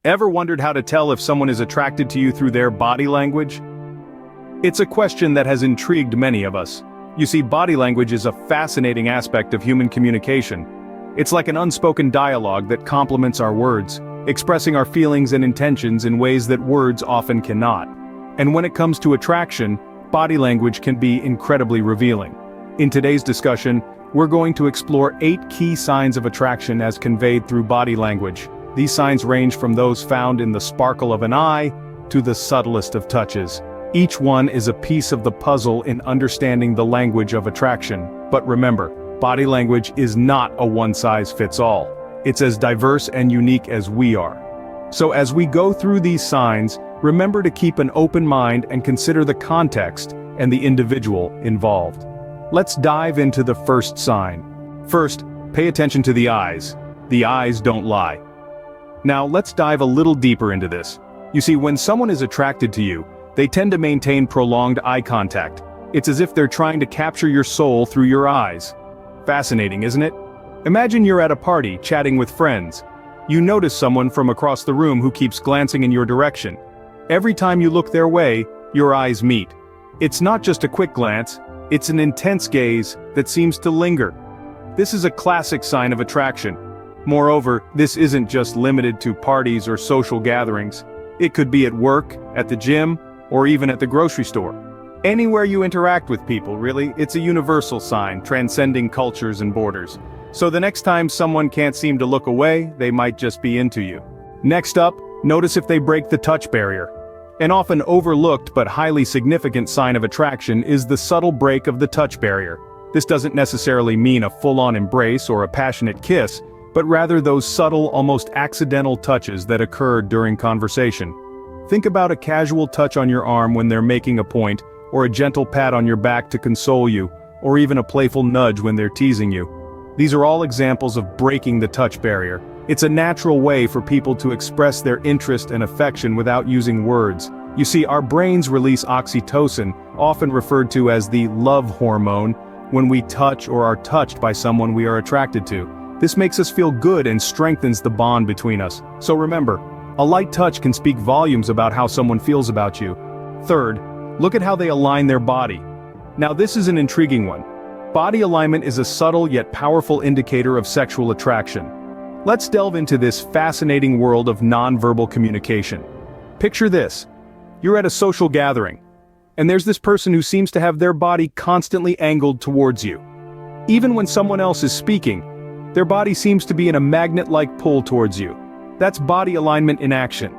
Ever wondered how to tell if someone is attracted to you through their body language? It's a question that has intrigued many of us. You see, body language is a fascinating aspect of human communication. It's like an unspoken dialogue that complements our words, expressing our feelings and intentions in ways that words often cannot. And when it comes to attraction, body language can be incredibly revealing. In today's discussion, we're going to explore 8 key signs of attraction as conveyed through body language. These signs range from those found in the sparkle of an eye to the subtlest of touches. Each one is a piece of the puzzle in understanding the language of attraction. But remember, body language is not a one-size-fits-all. It's as diverse and unique as we are. So as we go through these signs, remember to keep an open mind and consider the context and the individual involved. Let's dive into the first sign. First, pay attention to the eyes. The eyes don't lie. Now let's dive a little deeper into this. You see, when someone is attracted to you, they tend to maintain prolonged eye contact. It's as if they're trying to capture your soul through your eyes. Fascinating, isn't it? Imagine you're at a party, chatting with friends. You notice someone from across the room who keeps glancing in your direction. Every time you look their way, your eyes meet. It's not just a quick glance, it's an intense gaze that seems to linger. This is a classic sign of attraction. Moreover, this isn't just limited to parties or social gatherings. It could be at work, at the gym, or even at the grocery store. Anywhere you interact with people, really, it's a universal sign, transcending cultures and borders. So the next time someone can't seem to look away, they might just be into you. Next up, notice if they break the touch barrier. An often overlooked but highly significant sign of attraction is the subtle break of the touch barrier. This doesn't necessarily mean a full-on embrace or a passionate kiss, but rather those subtle, almost accidental touches that occur during conversation. Think about a casual touch on your arm when they're making a point, or a gentle pat on your back to console you, or even a playful nudge when they're teasing you. These are all examples of breaking the touch barrier. It's a natural way for people to express their interest and affection without using words. You see, our brains release oxytocin, often referred to as the love hormone, when we touch or are touched by someone we are attracted to. This makes us feel good and strengthens the bond between us. So remember, a light touch can speak volumes about how someone feels about you. Third, look at how they align their body. Now this is an intriguing one. Body alignment is a subtle yet powerful indicator of sexual attraction. Let's delve into this fascinating world of nonverbal communication. Picture this. You're at a social gathering, and there's this person who seems to have their body constantly angled towards you. Even when someone else is speaking, their body seems to be in a magnet-like pull towards you. That's body alignment in action.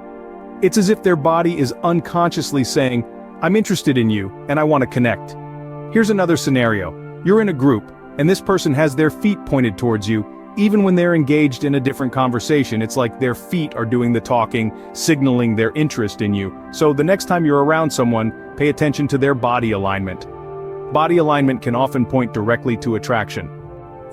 It's as if their body is unconsciously saying, "I'm interested in you, and I want to connect." Here's another scenario. You're in a group, and this person has their feet pointed towards you. Even when they're engaged in a different conversation, it's like their feet are doing the talking, signaling their interest in you. So the next time you're around someone, pay attention to their body alignment. Body alignment can often point directly to attraction.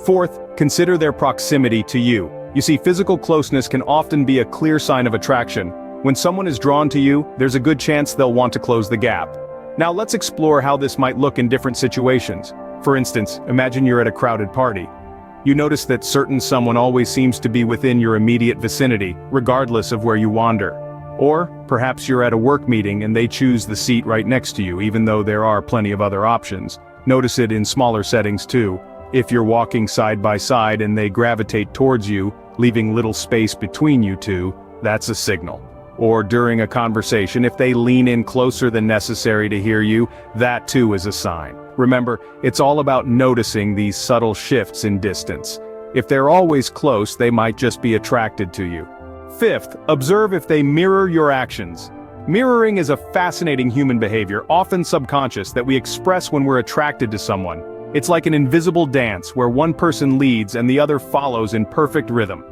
Fourth, consider their proximity to you. You see, physical closeness can often be a clear sign of attraction. When someone is drawn to you, there's a good chance they'll want to close the gap. Now let's explore how this might look in different situations. For instance, imagine you're at a crowded party. You notice that someone always seems to be within your immediate vicinity, regardless of where you wander. Or, perhaps you're at a work meeting and they choose the seat right next to you, even though there are plenty of other options. Notice it in smaller settings too. If you're walking side by side and they gravitate towards you, leaving little space between you two, that's a signal. Or during a conversation, if they lean in closer than necessary to hear you, that too is a sign. Remember, it's all about noticing these subtle shifts in distance. If they're always close, they might just be attracted to you. Fifth, observe if they mirror your actions. Mirroring is a fascinating human behavior, often subconscious, that we express when we're attracted to someone. It's like an invisible dance where one person leads and the other follows in perfect rhythm.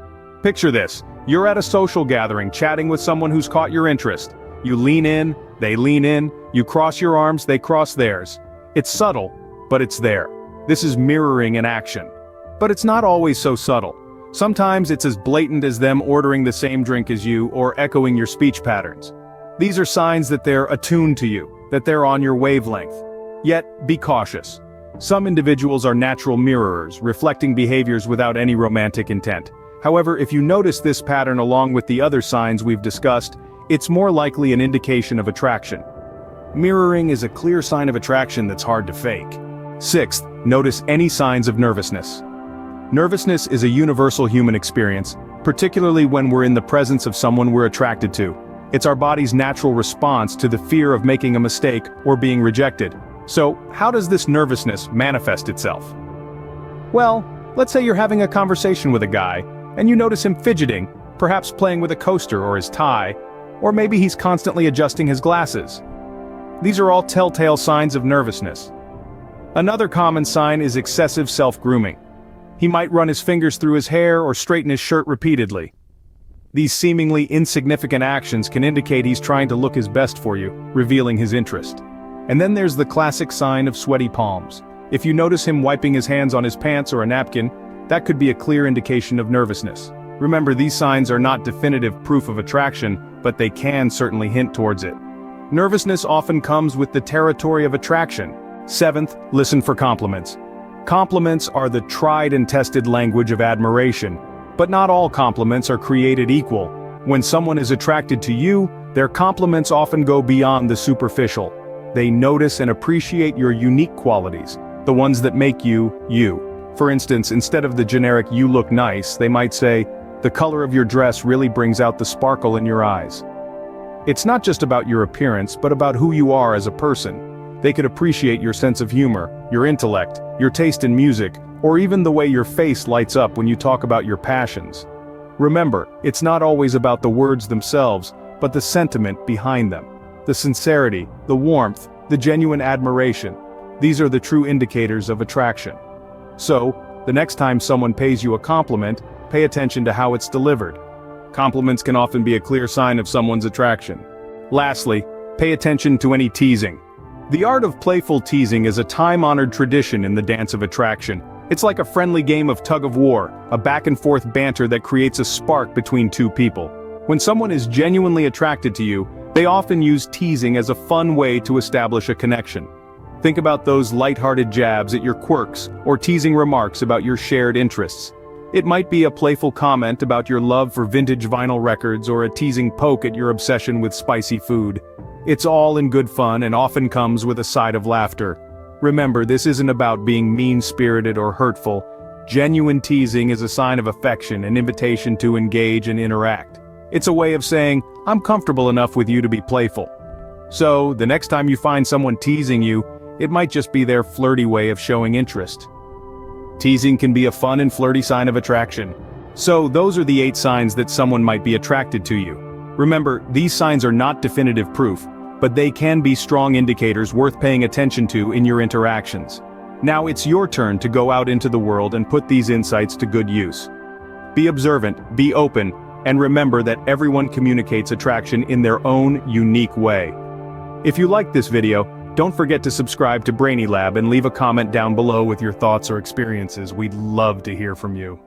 Picture this. You're at a social gathering, chatting with someone who's caught your interest. You lean in, they lean in, you cross your arms, they cross theirs. It's subtle, but it's there. This is mirroring in action. But it's not always so subtle. Sometimes it's as blatant as them ordering the same drink as you or echoing your speech patterns. These are signs that they're attuned to you, that they're on your wavelength. Yet, be cautious. Some individuals are natural mirrorers, reflecting behaviors without any romantic intent. However, if you notice this pattern along with the other signs we've discussed, it's more likely an indication of attraction. Mirroring is a clear sign of attraction that's hard to fake. Sixth, notice any signs of nervousness. Nervousness is a universal human experience, particularly when we're in the presence of someone we're attracted to. It's our body's natural response to the fear of making a mistake or being rejected. So, how does this nervousness manifest itself? Well, let's say you're having a conversation with a guy, and you notice him fidgeting, perhaps playing with a coaster or his tie, or maybe he's constantly adjusting his glasses. These are all telltale signs of nervousness. Another common sign is excessive self-grooming. He might run his fingers through his hair or straighten his shirt repeatedly. These seemingly insignificant actions can indicate he's trying to look his best for you, revealing his interest. And then there's the classic sign of sweaty palms. If you notice him wiping his hands on his pants or a napkin, that could be a clear indication of nervousness. Remember, these signs are not definitive proof of attraction, but they can certainly hint towards it. Nervousness often comes with the territory of attraction. Seventh, listen for compliments. Compliments are the tried and tested language of admiration. But not all compliments are created equal. When someone is attracted to you, their compliments often go beyond the superficial. They notice and appreciate your unique qualities, the ones that make you, you. For instance, instead of the generic "you look nice," they might say, "The color of your dress really brings out the sparkle in your eyes." It's not just about your appearance, but about who you are as a person. They could appreciate your sense of humor, your intellect, your taste in music, or even the way your face lights up when you talk about your passions. Remember, it's not always about the words themselves, but the sentiment behind them. The sincerity, the warmth, the genuine admiration. These are the true indicators of attraction. So, the next time someone pays you a compliment, pay attention to how it's delivered. Compliments can often be a clear sign of someone's attraction. Lastly, pay attention to any teasing. The art of playful teasing is a time-honored tradition in the dance of attraction. It's like a friendly game of tug-of-war, a back-and-forth banter that creates a spark between two people. When someone is genuinely attracted to you, they often use teasing as a fun way to establish a connection. Think about those light-hearted jabs at your quirks, or teasing remarks about your shared interests. It might be a playful comment about your love for vintage vinyl records or a teasing poke at your obsession with spicy food. It's all in good fun and often comes with a side of laughter. Remember, this isn't about being mean-spirited or hurtful. Genuine teasing is a sign of affection, an invitation to engage and interact. It's a way of saying, "I'm comfortable enough with you to be playful." So, the next time you find someone teasing you, it might just be their flirty way of showing interest. Teasing can be a fun and flirty sign of attraction. So, those are the 8 signs that someone might be attracted to you. Remember, these signs are not definitive proof, but they can be strong indicators worth paying attention to in your interactions. Now it's your turn to go out into the world and put these insights to good use. Be observant, be open, and remember that everyone communicates attraction in their own unique way. If you liked this video, don't forget to subscribe to Brainy Lab and leave a comment down below with your thoughts or experiences. We'd love to hear from you.